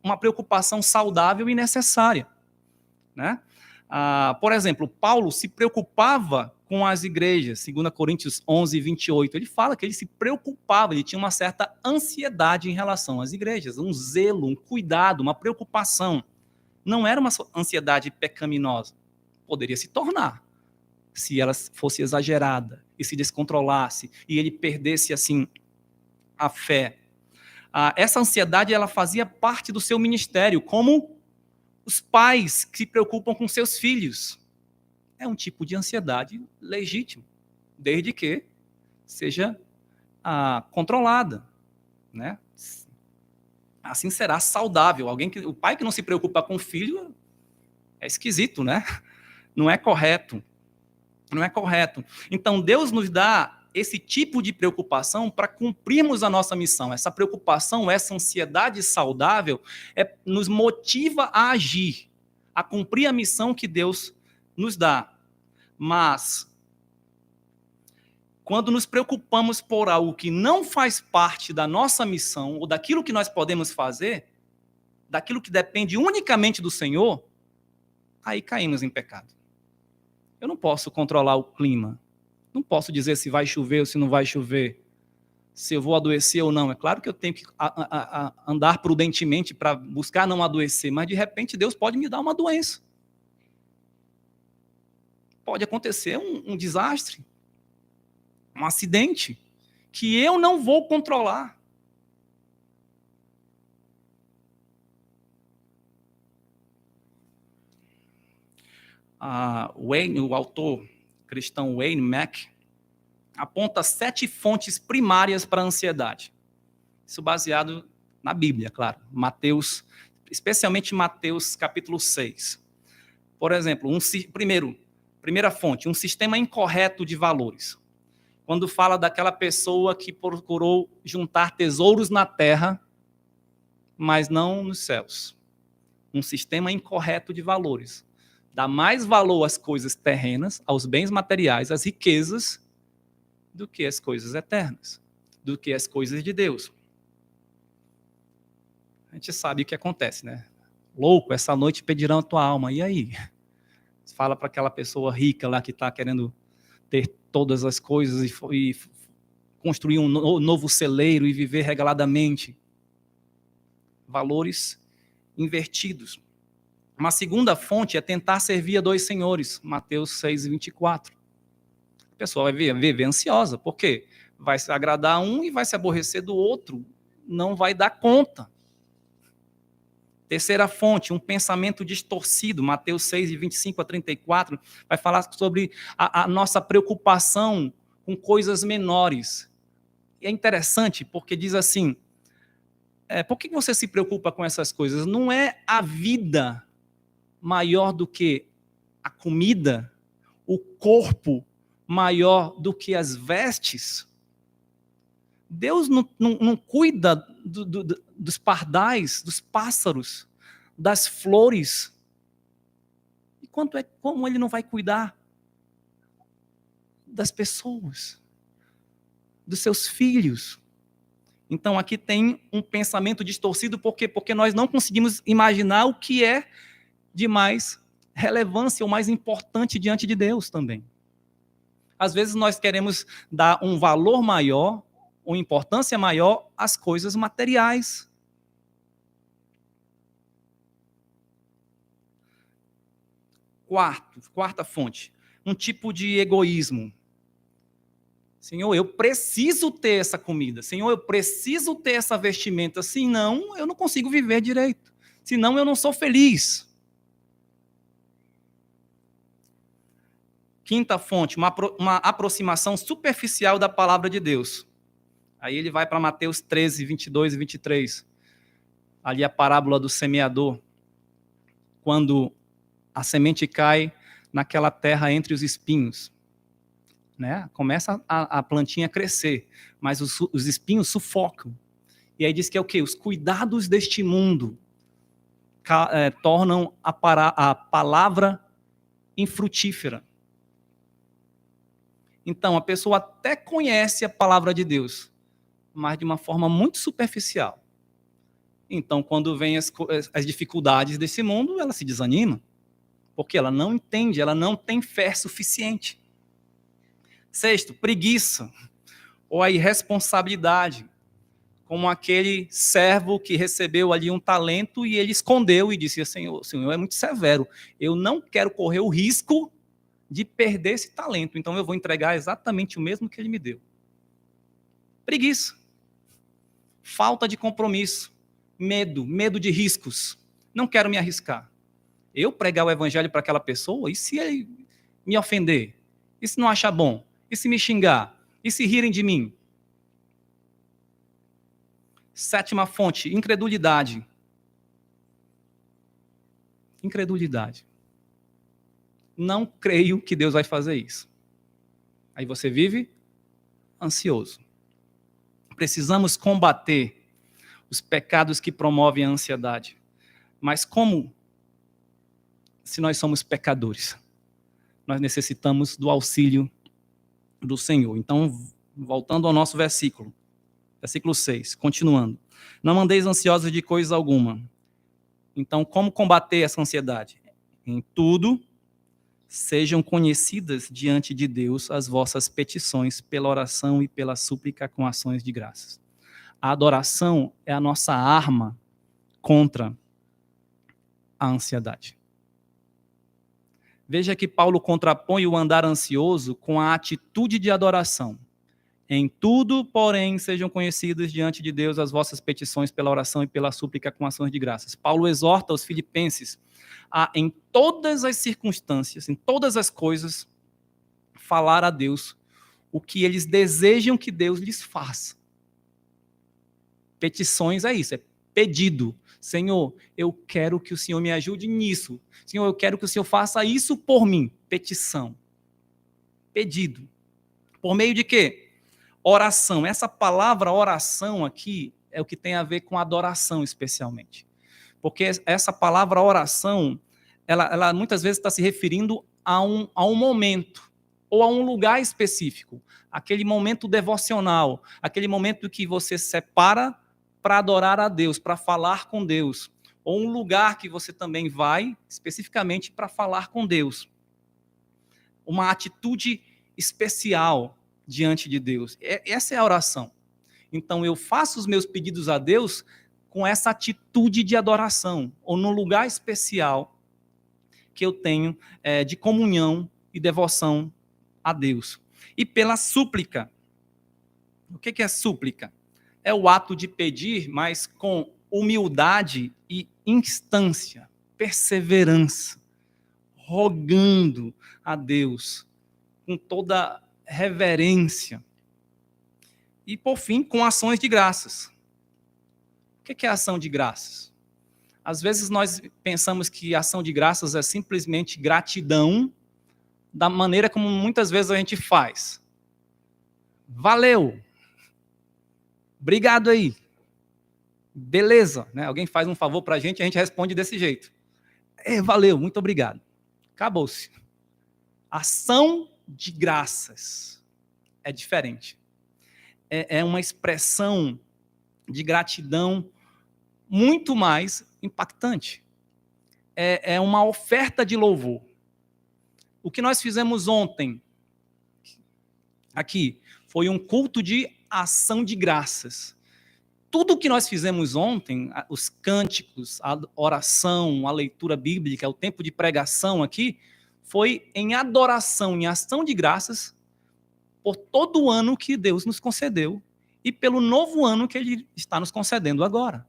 uma preocupação saudável e necessária. Né? Por exemplo, Paulo se preocupava com as igrejas, 2 Coríntios 11, 28. Ele fala que ele se preocupava, ele tinha uma certa ansiedade em relação às igrejas, um zelo, um cuidado, uma preocupação. Não era uma ansiedade pecaminosa. Poderia se tornar, se ela fosse exagerada e se descontrolasse, e ele perdesse, assim, a fé. Essa ansiedade, ela fazia parte do seu ministério, como os pais que se preocupam com seus filhos. É um tipo de ansiedade legítimo, desde que seja controlada, né? Assim será saudável. O pai que não se preocupa com o filho é esquisito, né? Não é correto. Não é correto. Então, Deus nos dá esse tipo de preocupação para cumprirmos a nossa missão. Essa preocupação, essa ansiedade saudável, nos motiva a agir, a cumprir a missão que Deus nos dá. Mas, quando nos preocupamos por algo que não faz parte da nossa missão, ou daquilo que nós podemos fazer, daquilo que depende unicamente do Senhor, aí caímos em pecado. Eu não posso controlar o clima. Não posso dizer se vai chover ou se não vai chover. Se eu vou adoecer ou não. É claro que eu tenho que andar prudentemente para buscar não adoecer, mas de repente Deus pode me dar uma doença. pode acontecer um desastre, um acidente, que eu não vou controlar. O autor cristão Wayne Mack aponta 7 fontes primárias para a ansiedade. Isso baseado na Bíblia, claro. Mateus, especialmente Mateus capítulo 6. Por exemplo, primeira fonte, um sistema incorreto de valores. Quando fala daquela pessoa que procurou juntar tesouros na terra, mas não nos céus. Um sistema incorreto de valores. Dá mais valor às coisas terrenas, aos bens materiais, às riquezas, do que às coisas eternas, do que às coisas de Deus. A gente sabe o que acontece, né? Louco, essa noite pedirão a tua alma. E aí? Fala para aquela pessoa rica lá que está querendo ter todas as coisas e construir um novo celeiro e viver regaladamente. Valores invertidos. Uma segunda fonte é tentar servir a 2 senhores. Mateus 6:24. A pessoa vai viver ansiosa. Por quê? Vai se agradar a um e vai se aborrecer do outro. Não vai dar conta. Terceira fonte, um pensamento distorcido. Mateus 6:25-34, vai falar sobre a nossa preocupação com coisas menores. E é interessante porque diz assim, por que você se preocupa com essas coisas? Não é a vida maior do que a comida, o corpo maior do que as vestes? Deus não cuida dos pardais, dos pássaros, das flores. E como ele não vai cuidar das pessoas, dos seus filhos? Então aqui tem um pensamento distorcido, por quê? Porque nós não conseguimos imaginar o que é de mais relevância ou mais importante diante de Deus também. Às vezes nós queremos dar um valor maior, uma importância maior às coisas materiais. Quarta fonte, um tipo de egoísmo. Senhor, eu preciso ter essa comida. Senhor, eu preciso ter essa vestimenta. Senão, eu não consigo viver direito. Senão, eu não sou feliz. Quinta fonte, uma aproximação superficial da palavra de Deus. Aí ele vai para Mateus 13:22-23. Ali a parábola do semeador. Quando a semente cai naquela terra entre os espinhos. Né? Começa a plantinha a crescer, mas os espinhos sufocam. E aí diz que é o quê? Os cuidados deste mundo tornam a palavra infrutífera. Então, a pessoa até conhece a palavra de Deus, mas de uma forma muito superficial. Então, quando vem as dificuldades desse mundo, ela se desanima, porque ela não entende, ela não tem fé suficiente. Sexto, preguiça, ou a irresponsabilidade, como aquele servo que recebeu ali um talento e ele escondeu e disse, Senhor é muito severo, eu não quero correr o risco de perder esse talento, então eu vou entregar exatamente o mesmo que ele me deu. Preguiça, falta de compromisso, medo de riscos, não quero me arriscar. Eu pregar o evangelho para aquela pessoa, e se ele me ofender? E se não achar bom? E se me xingar? E se rirem de mim? Sétima fonte, incredulidade. Incredulidade. Não creio que Deus vai fazer isso. Aí você vive ansioso. Precisamos combater os pecados que promovem a ansiedade. Mas como se nós somos pecadores? Nós necessitamos do auxílio do Senhor. Então, voltando ao nosso versículo 6, continuando. Não andeis ansiosos de coisa alguma. Então, como combater essa ansiedade? Em tudo, sejam conhecidas diante de Deus as vossas petições pela oração e pela súplica com ações de graças. A adoração é a nossa arma contra a ansiedade. Veja que Paulo contrapõe o andar ansioso com a atitude de adoração. Em tudo, porém, sejam conhecidas diante de Deus as vossas petições pela oração e pela súplica com ações de graças. Paulo exorta os filipenses a, em todas as circunstâncias, em todas as coisas, falar a Deus o que eles desejam que Deus lhes faça. Petições é isso, é pedido. Senhor, eu quero que o Senhor me ajude nisso. Senhor, eu quero que o Senhor faça isso por mim. Petição. Pedido. Por meio de quê? Oração. Essa palavra oração aqui é o que tem a ver com adoração especialmente. Porque essa palavra oração, ela muitas vezes está se referindo a um momento ou a um lugar específico. Aquele momento devocional, aquele momento que você separa para adorar a Deus, para falar com Deus. Ou um lugar que você também vai especificamente para falar com Deus. Uma atitude especial diante de Deus. Essa é a oração. Então, eu faço os meus pedidos a Deus com essa atitude de adoração, ou num lugar especial que eu tenho de comunhão e devoção a Deus. E pela súplica. O que é súplica? É o ato de pedir, mas com humildade e instância, perseverança, rogando a Deus com toda reverência. E, por fim, com ações de graças. O que é ação de graças? Às vezes nós pensamos que ação de graças é simplesmente gratidão da maneira como muitas vezes a gente faz. Valeu! Obrigado aí! Beleza! Né? Alguém faz um favor para a gente responde desse jeito. Valeu, muito obrigado. Acabou-se. Ação de graças é diferente. É uma expressão de gratidão muito mais impactante. É uma oferta de louvor. O que nós fizemos ontem aqui foi um culto de ação de graças. Tudo o que nós fizemos ontem, os cânticos, a oração, a leitura bíblica, o tempo de pregação aqui, foi em adoração, em ação de graças, por todo o ano que Deus nos concedeu e pelo novo ano que Ele está nos concedendo agora.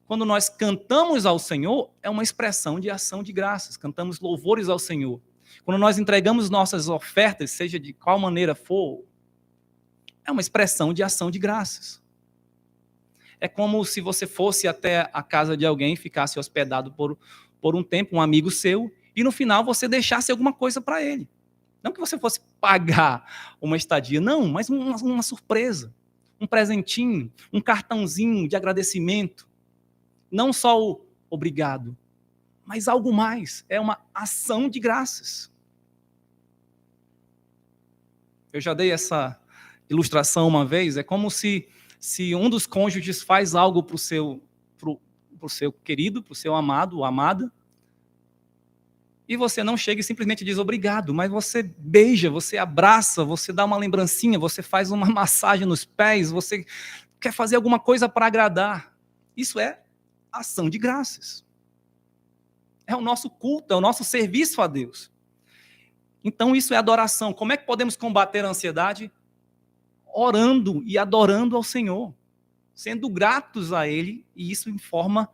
Quando nós cantamos ao Senhor, é uma expressão de ação de graças, cantamos louvores ao Senhor. Quando nós entregamos nossas ofertas, seja de qual maneira for, é uma expressão de ação de graças. É como se você fosse até a casa de alguém, ficasse hospedado por um tempo, um amigo seu, e no final você deixasse alguma coisa para ele. Não que você fosse pagar uma estadia, não, mas uma surpresa, um presentinho, um cartãozinho de agradecimento. Não só o obrigado, mas algo mais, é uma ação de graças. Eu já dei essa ilustração uma vez, é como se um dos cônjuges faz algo para o seu querido, para o seu amado ou amada, e você não chega e simplesmente diz obrigado, mas você beija, você abraça, você dá uma lembrancinha, você faz uma massagem nos pés, você quer fazer alguma coisa para agradar. Isso é ação de graças. É o nosso culto, é o nosso serviço a Deus. Então isso é adoração. Como é que podemos combater a ansiedade? Orando e adorando ao Senhor, sendo gratos a Ele, e isso em forma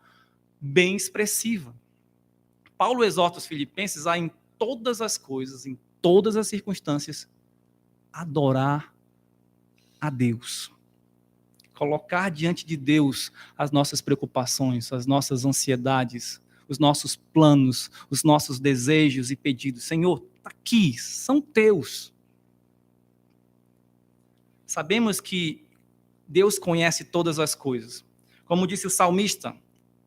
bem expressiva. Paulo exorta os filipenses a, em todas as coisas, em todas as circunstâncias, adorar a Deus. Colocar diante de Deus as nossas preocupações, as nossas ansiedades, os nossos planos, os nossos desejos e pedidos. Senhor, está aqui, são teus. Sabemos que Deus conhece todas as coisas. Como disse o salmista,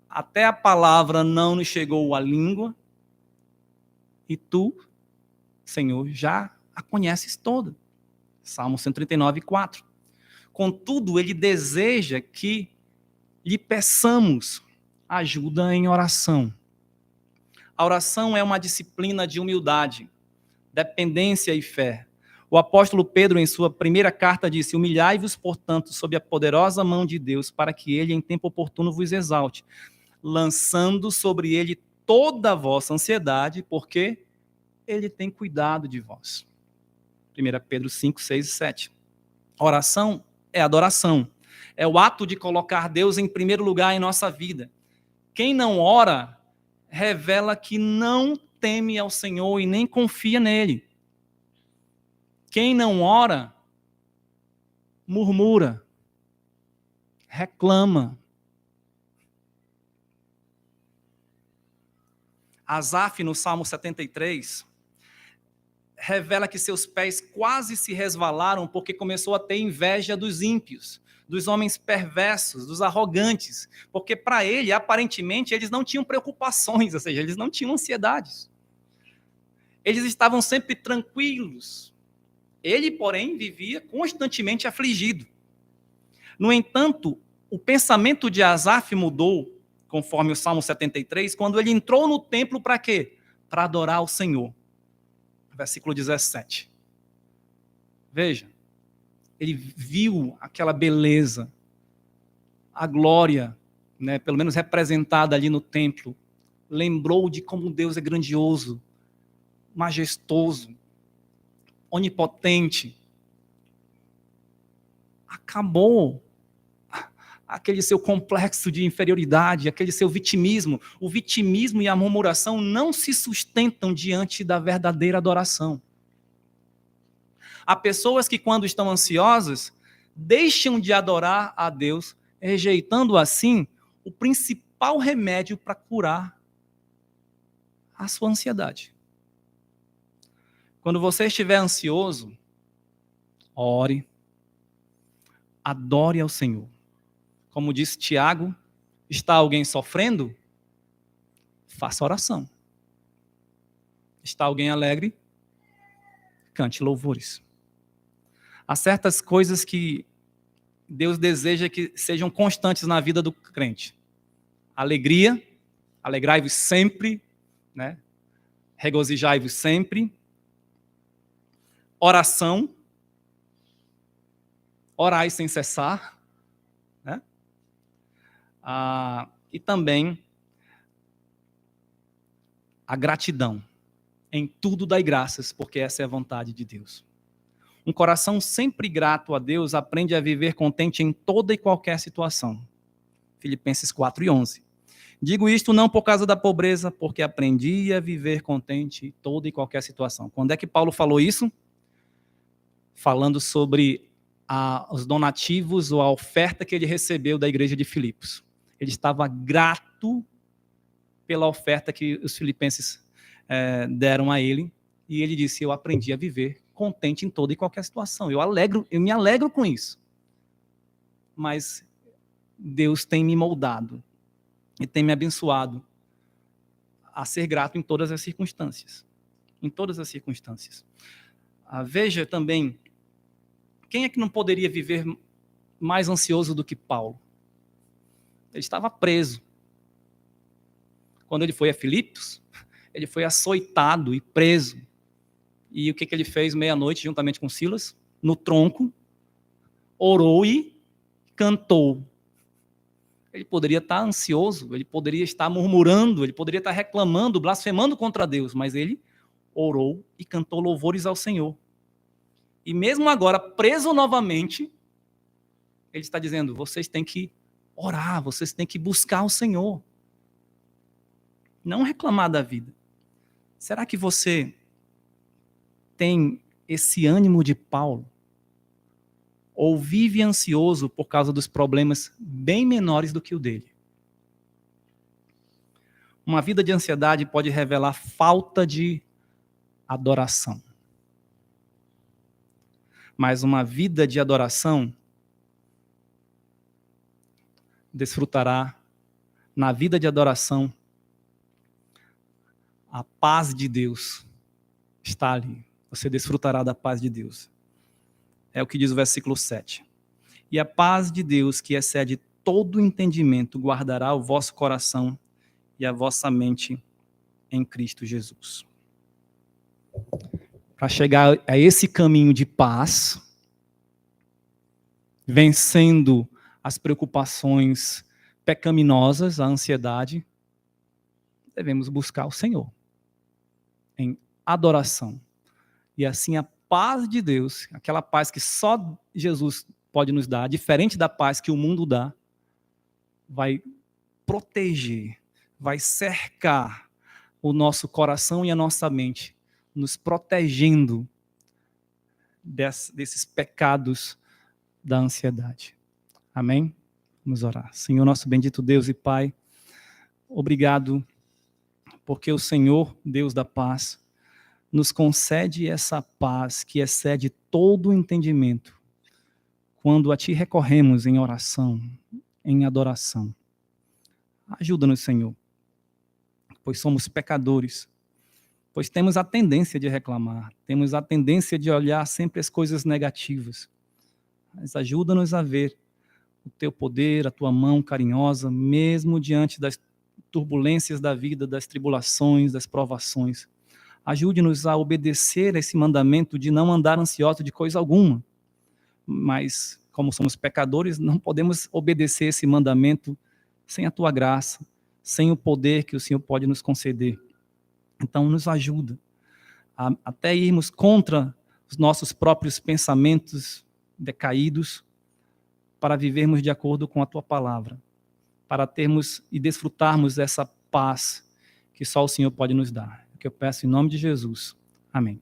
até a palavra não nos chegou à língua, e tu, Senhor, já a conheces toda. Salmo 139, 4. Contudo, ele deseja que lhe peçamos ajuda em oração. A oração é uma disciplina de humildade, dependência e fé. O apóstolo Pedro, em sua primeira carta, disse: humilhai-vos, portanto, sob a poderosa mão de Deus, para que ele, em tempo oportuno, vos exalte, lançando sobre ele toda a vossa ansiedade, porque ele tem cuidado de vós. 1 Pedro 5, 6 e 7. Oração é adoração. É o ato de colocar Deus em primeiro lugar em nossa vida. Quem não ora, revela que não teme ao Senhor e nem confia nele. Quem não ora, murmura, reclama. Asaf, no Salmo 73, revela que seus pés quase se resvalaram porque começou a ter inveja dos ímpios, dos homens perversos, dos arrogantes, porque para ele, aparentemente, eles não tinham preocupações, ou seja, eles não tinham ansiedades. Eles estavam sempre tranquilos. Ele, porém, vivia constantemente afligido. No entanto, o pensamento de Asaf mudou, conforme o Salmo 73, quando ele entrou no templo para quê? Para adorar o Senhor. Versículo 17. Veja, ele viu aquela beleza, a glória, né, pelo menos representada ali no templo, lembrou de como Deus é grandioso, majestoso, onipotente. Acabou aquele seu complexo de inferioridade, aquele seu vitimismo. O vitimismo e a murmuração não se sustentam diante da verdadeira adoração. Há pessoas que, quando estão ansiosas, deixam de adorar a Deus, rejeitando assim o principal remédio para curar a sua ansiedade. Quando você estiver ansioso, ore, adore ao Senhor. Como disse Tiago, está alguém sofrendo? Faça oração. Está alguém alegre? Cante louvores. Há certas coisas que Deus deseja que sejam constantes na vida do crente. Alegria, alegrai-vos sempre, né? Regozijai-vos sempre. Oração, orai sem cessar, né? E também a gratidão. Em tudo dai graças, porque essa é a vontade de Deus. Um coração sempre grato a Deus aprende a viver contente em toda e qualquer situação. Filipenses 4:11. Digo isto não por causa da pobreza, porque aprendi a viver contente em toda e qualquer situação. Quando é que Paulo falou isso? Falando sobre os donativos ou a oferta que ele recebeu da igreja de Filipos. Ele estava grato pela oferta que os filipenses deram a ele, e ele disse: eu aprendi a viver contente em toda e qualquer situação. Eu me alegro com isso. Mas Deus tem me moldado e tem me abençoado a ser grato em todas as circunstâncias. Em todas as circunstâncias. Veja também, quem é que não poderia viver mais ansioso do que Paulo? Ele estava preso. Quando ele foi a Filipos, ele foi açoitado e preso. E o que ele fez meia-noite, juntamente com Silas? No tronco, orou e cantou. Ele poderia estar ansioso, ele poderia estar murmurando, ele poderia estar reclamando, blasfemando contra Deus, mas ele orou e cantou louvores ao Senhor. E mesmo agora, preso novamente, ele está dizendo: vocês têm que orar, vocês têm que buscar o Senhor. Não reclamar da vida. Será que você tem esse ânimo de Paulo? Ou vive ansioso por causa dos problemas bem menores do que o dele? Uma vida de ansiedade pode revelar falta de adoração. Mas uma vida de adoração desfrutará, na vida de adoração, a paz de Deus está ali. Você desfrutará da paz de Deus. É o que diz o versículo 7. E a paz de Deus, que excede todo entendimento, guardará o vosso coração e a vossa mente em Cristo Jesus. Para chegar a esse caminho de paz, vencendo as preocupações pecaminosas, a ansiedade, devemos buscar o Senhor em adoração. E assim a paz de Deus, aquela paz que só Jesus pode nos dar, diferente da paz que o mundo dá, vai proteger, vai cercar o nosso coração e a nossa mente, nos protegendo desses pecados da ansiedade. Amém? Vamos orar. Senhor, nosso bendito Deus e Pai, obrigado porque o Senhor, Deus da paz, nos concede essa paz que excede todo o entendimento, quando a Ti recorremos em oração, em adoração. Ajuda-nos, Senhor, pois somos pecadores, pois temos a tendência de reclamar, temos a tendência de olhar sempre as coisas negativas. Mas ajuda-nos a ver o Teu poder, a Tua mão carinhosa, mesmo diante das turbulências da vida, das tribulações, das provações. Ajude-nos a obedecer esse mandamento de não andar ansioso de coisa alguma. Mas, como somos pecadores, não podemos obedecer esse mandamento sem a Tua graça, sem o poder que o Senhor pode nos conceder. Então, nos ajuda a até irmos contra os nossos próprios pensamentos decaídos, para vivermos de acordo com a Tua palavra, para termos e desfrutarmos dessa paz que só o Senhor pode nos dar. Que eu peço em nome de Jesus. Amém.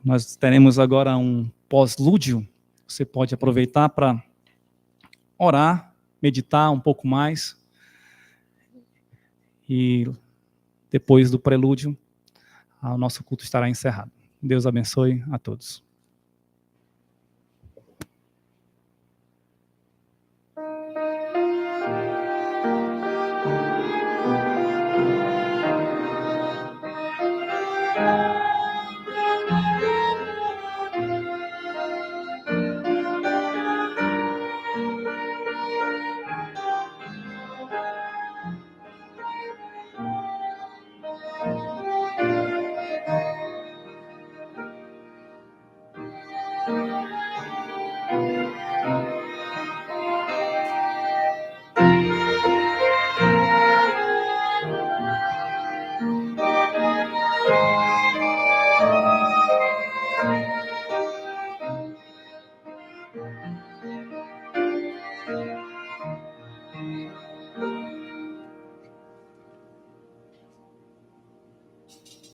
Nós teremos agora um pós-lúdio. Você pode aproveitar para orar, meditar um pouco mais. E depois do prelúdio, o nosso culto estará encerrado. Deus abençoe a todos.